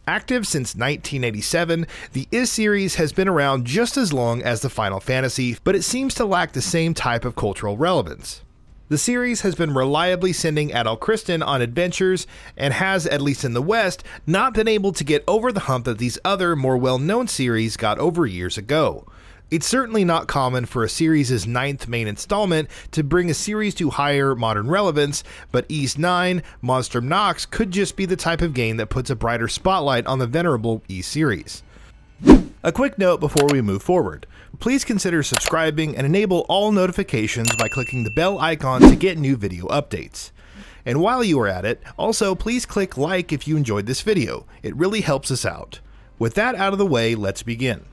Active since 1987, the Ys series has been around just as long as the Final Fantasy, but it seems to lack the same type of cultural relevance. The series has been reliably sending Adol Christin on adventures and has, at least in the West, not been able to get over the hump that these other, more well-known series got over years ago. It's certainly not common for a series' 9th main installment to bring a series to higher modern relevance, but Ys 9, Monstrum Nox could just be the type of game that puts a brighter spotlight on the venerable Ys series. A quick note before we move forward. Please consider subscribing and enable all notifications by clicking the bell icon to get new video updates. And while you are at it, also please click like if you enjoyed this video. It really helps us out. With that out of the way, let's begin.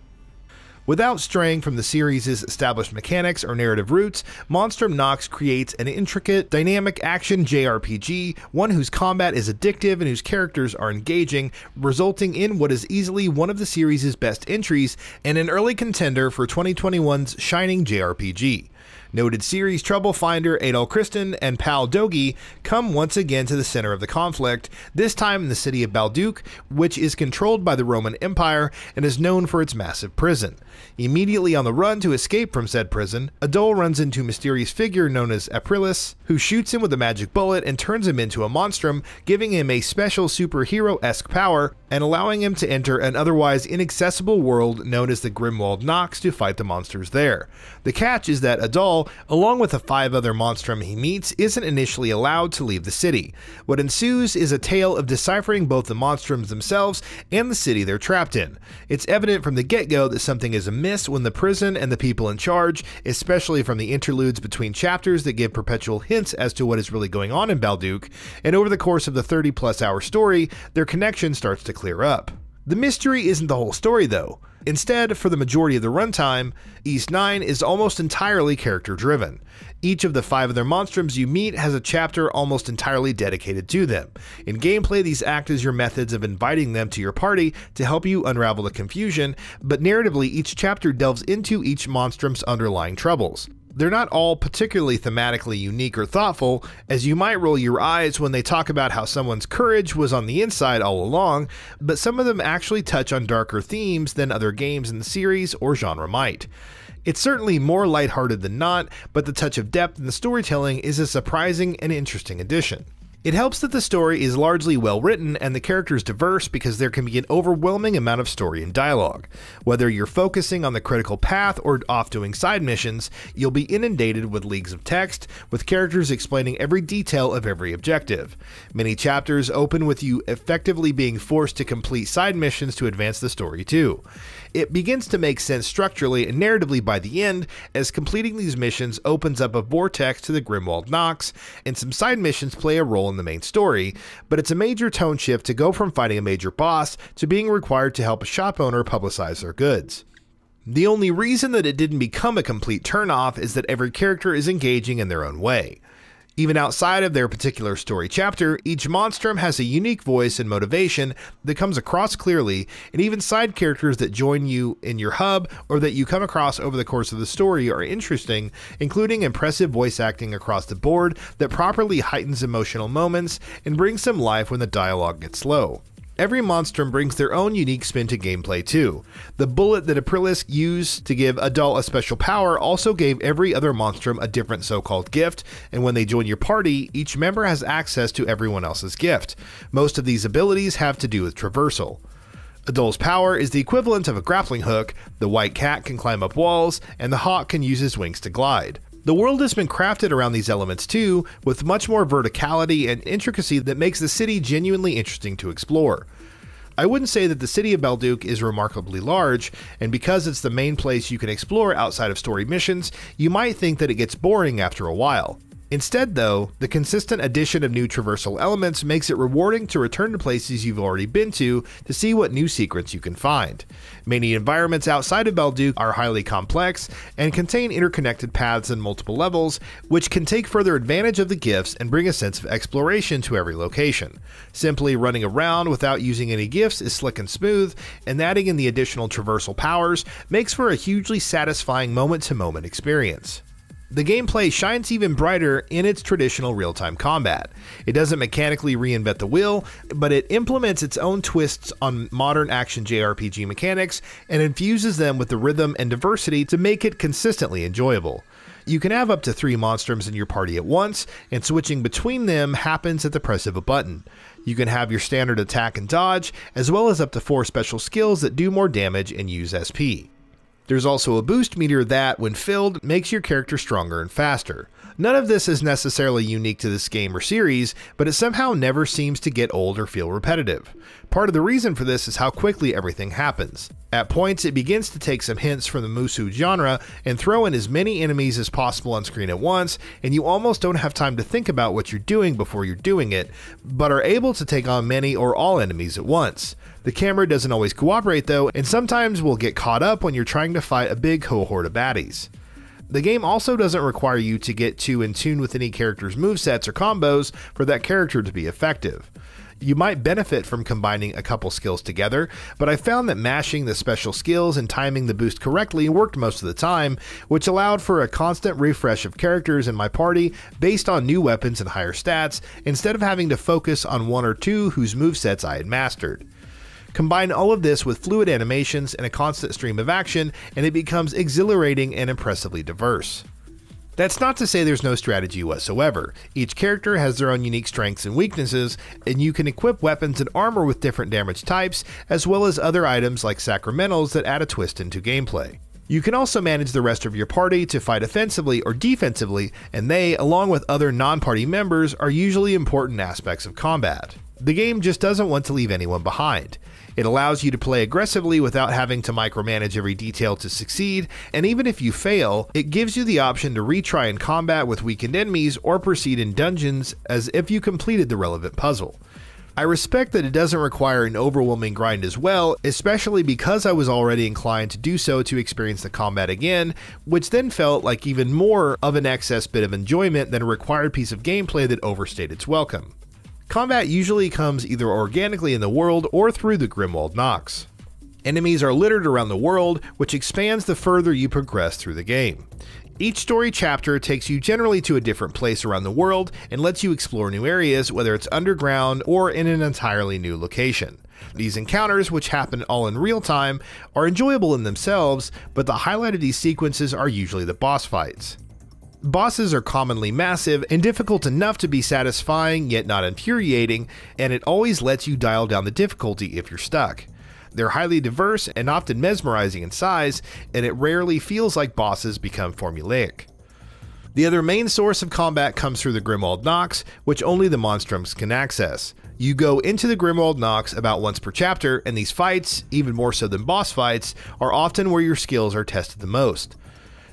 Without straying from the series' established mechanics or narrative roots, Monstrum Nox creates an intricate, dynamic action JRPG, one whose combat is addictive and whose characters are engaging, resulting in what is easily one of the series' best entries and an early contender for 2021's shining JRPG. Noted series trouble finder Adol Christin and pal Dogi come once again to the center of the conflict, this time in the city of Balduque, which is controlled by the Roman Empire and is known for its massive prison. Immediately on the run to escape from said prison, Adol runs into a mysterious figure known as Aprilis, who shoots him with a magic bullet and turns him into a monstrum, giving him a special superhero-esque power and allowing him to enter an otherwise inaccessible world known as the Grimwald Nox to fight the monsters there. The catch is that Adol, along with the 5 other monstrum he meets, isn't initially allowed to leave the city. What ensues is a tale of deciphering both the monstrums themselves and the city they're trapped in. It's evident from the get-go that something is amiss when the prison and the people in charge, especially from the interludes between chapters that give perpetual hints as to what is really going on in Balduque, and over the course of the 30+ hour story, their connection starts to clear up. The mystery isn't the whole story though. Instead, for the majority of the runtime, Ys 9 is almost entirely character-driven. Each of the 5 other monstrums you meet has a chapter almost entirely dedicated to them. In gameplay, these act as your methods of inviting them to your party to help you unravel the confusion, but narratively each chapter delves into each monstrum's underlying troubles. They're not all particularly thematically unique or thoughtful, as you might roll your eyes when they talk about how someone's courage was on the inside all along, but some of them actually touch on darker themes than other games in the series or genre might. It's certainly more lighthearted than not, but the touch of depth in the storytelling is a surprising and interesting addition. It helps that the story is largely well written and the characters diverse because there can be an overwhelming amount of story and dialogue. Whether you're focusing on the critical path or off doing side missions, you'll be inundated with leagues of text, with characters explaining every detail of every objective. Many chapters open with you effectively being forced to complete side missions to advance the story too. It begins to make sense structurally and narratively by the end, as completing these missions opens up a vortex to the Grimwald Nox, and some side missions play a role in the main story, but it's a major tone shift to go from fighting a major boss to being required to help a shop owner publicize their goods. The only reason that it didn't become a complete turnoff is that every character is engaging in their own way. Even outside of their particular story chapter, each monstrum has a unique voice and motivation that comes across clearly, and even side characters that join you in your hub or that you come across over the course of the story are interesting, including impressive voice acting across the board that properly heightens emotional moments and brings some life when the dialogue gets slow. Every monstrum brings their own unique spin to gameplay too. The bullet that Aprilis used to give Adol a special power also gave every other monstrum a different so-called gift, and when they join your party, each member has access to everyone else's gift. Most of these abilities have to do with traversal. Adol's power is the equivalent of a grappling hook, the white cat can climb up walls, and the hawk can use his wings to glide. The world has been crafted around these elements too, with much more verticality and intricacy that makes the city genuinely interesting to explore. I wouldn't say that the city of Balduque is remarkably large, and because it's the main place you can explore outside of story missions, you might think that it gets boring after a while. Instead though, the consistent addition of new traversal elements makes it rewarding to return to places you've already been to see what new secrets you can find. Many environments outside of Balduque are highly complex and contain interconnected paths and multiple levels, which can take further advantage of the gifts and bring a sense of exploration to every location. Simply running around without using any gifts is slick and smooth, and adding in the additional traversal powers makes for a hugely satisfying moment-to-moment experience. The gameplay shines even brighter in its traditional real-time combat. It doesn't mechanically reinvent the wheel, but it implements its own twists on modern action JRPG mechanics and infuses them with the rhythm and diversity to make it consistently enjoyable. You can have up to 3 monstrums in your party at once, and switching between them happens at the press of a button. You can have your standard attack and dodge, as well as up to 4 special skills that do more damage and use SP. There's also a boost meter that, when filled, makes your character stronger and faster. None of this is necessarily unique to this game or series, but it somehow never seems to get old or feel repetitive. Part of the reason for this is how quickly everything happens. At points, it begins to take some hints from the Musou genre and throw in as many enemies as possible on screen at once, and you almost don't have time to think about what you're doing before you're doing it, but are able to take on many or all enemies at once. The camera doesn't always cooperate though, and sometimes will get caught up when you're trying to fight a big cohort of baddies. The game also doesn't require you to get too in tune with any character's movesets or combos for that character to be effective. You might benefit from combining a couple skills together, but I found that mashing the special skills and timing the boost correctly worked most of the time, which allowed for a constant refresh of characters in my party based on new weapons and higher stats, instead of having to focus on 1 or 2 whose movesets I had mastered. Combine all of this with fluid animations and a constant stream of action, and it becomes exhilarating and impressively diverse. That's not to say there's no strategy whatsoever. Each character has their own unique strengths and weaknesses, and you can equip weapons and armor with different damage types, as well as other items like sacramentals that add a twist into gameplay. You can also manage the rest of your party to fight offensively or defensively, and they, along with other non-party members, are usually important aspects of combat. The game just doesn't want to leave anyone behind. It allows you to play aggressively without having to micromanage every detail to succeed, and even if you fail, it gives you the option to retry in combat with weakened enemies or proceed in dungeons as if you completed the relevant puzzle. I respect that it doesn't require an overwhelming grind as well, especially because I was already inclined to do so to experience the combat again, which then felt like even more of an excess bit of enjoyment than a required piece of gameplay that overstayed its welcome. Combat usually comes either organically in the world or through the Grimwald Nox. Enemies are littered around the world, which expands the further you progress through the game. Each story chapter takes you generally to a different place around the world and lets you explore new areas, whether it's underground or in an entirely new location. These encounters, which happen all in real time, are enjoyable in themselves, but the highlight of these sequences are usually the boss fights. Bosses are commonly massive and difficult enough to be satisfying yet not infuriating, and it always lets you dial down the difficulty if you're stuck. They're highly diverse and often mesmerizing in size, and it rarely feels like bosses become formulaic. The other main source of combat comes through the Grimwald Nox, which only the monstrums can access. You go into the Grimwald Nox about once per chapter, and these fights, even more so than boss fights, are often where your skills are tested the most.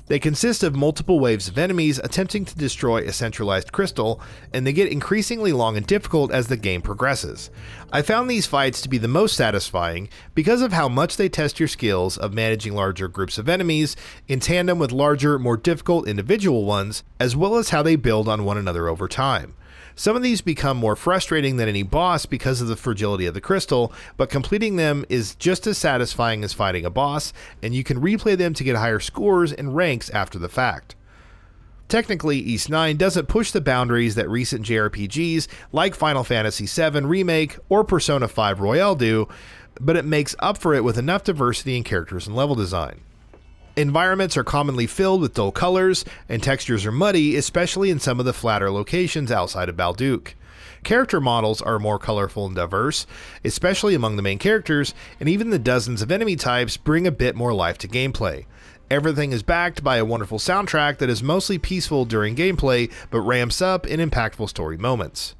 They consist of multiple waves of enemies attempting to destroy a centralized crystal, and they get increasingly long and difficult as the game progresses. I found these fights to be the most satisfying because of how much they test your skills of managing larger groups of enemies in tandem with larger, more difficult individual ones, as well as how they build on one another over time. Some of these become more frustrating than any boss because of the fragility of the crystal, but completing them is just as satisfying as fighting a boss, and you can replay them to get higher scores and ranks after the fact. Technically, Ys 9 doesn't push the boundaries that recent JRPGs like Final Fantasy VII Remake or Persona 5 Royale do, but it makes up for it with enough diversity in characters and level design. Environments are commonly filled with dull colors, and textures are muddy, especially in some of the flatter locations outside of Balduque. Character models are more colorful and diverse, especially among the main characters, and even the dozens of enemy types bring a bit more life to gameplay. Everything is backed by a wonderful soundtrack that is mostly peaceful during gameplay, but ramps up in impactful story moments.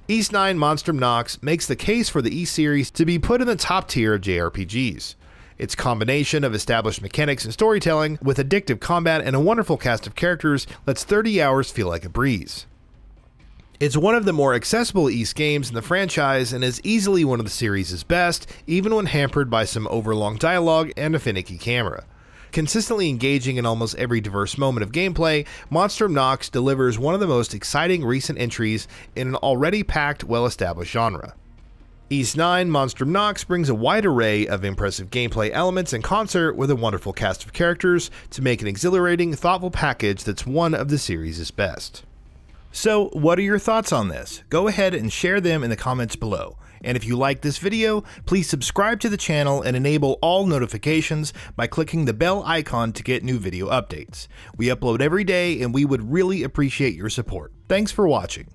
Ys 9 Monstrum Nox makes the case for the Ys series to be put in the top tier of JRPGs. Its combination of established mechanics and storytelling, with addictive combat and a wonderful cast of characters, lets 30 hours feel like a breeze. It's one of the more accessible Ys games in the franchise and is easily one of the series' best, even when hampered by some overlong dialogue and a finicky camera. Consistently engaging in almost every diverse moment of gameplay, Monstrum Nox delivers one of the most exciting recent entries in an already packed, well-established genre. Ys 9 Monstrum Nox brings a wide array of impressive gameplay elements in concert with a wonderful cast of characters to make an exhilarating, thoughtful package that's one of the series' best. So, what are your thoughts on this? Go ahead and share them in the comments below. And if you like this video, please subscribe to the channel and enable all notifications by clicking the bell icon to get new video updates. We upload every day and we would really appreciate your support. Thanks for watching.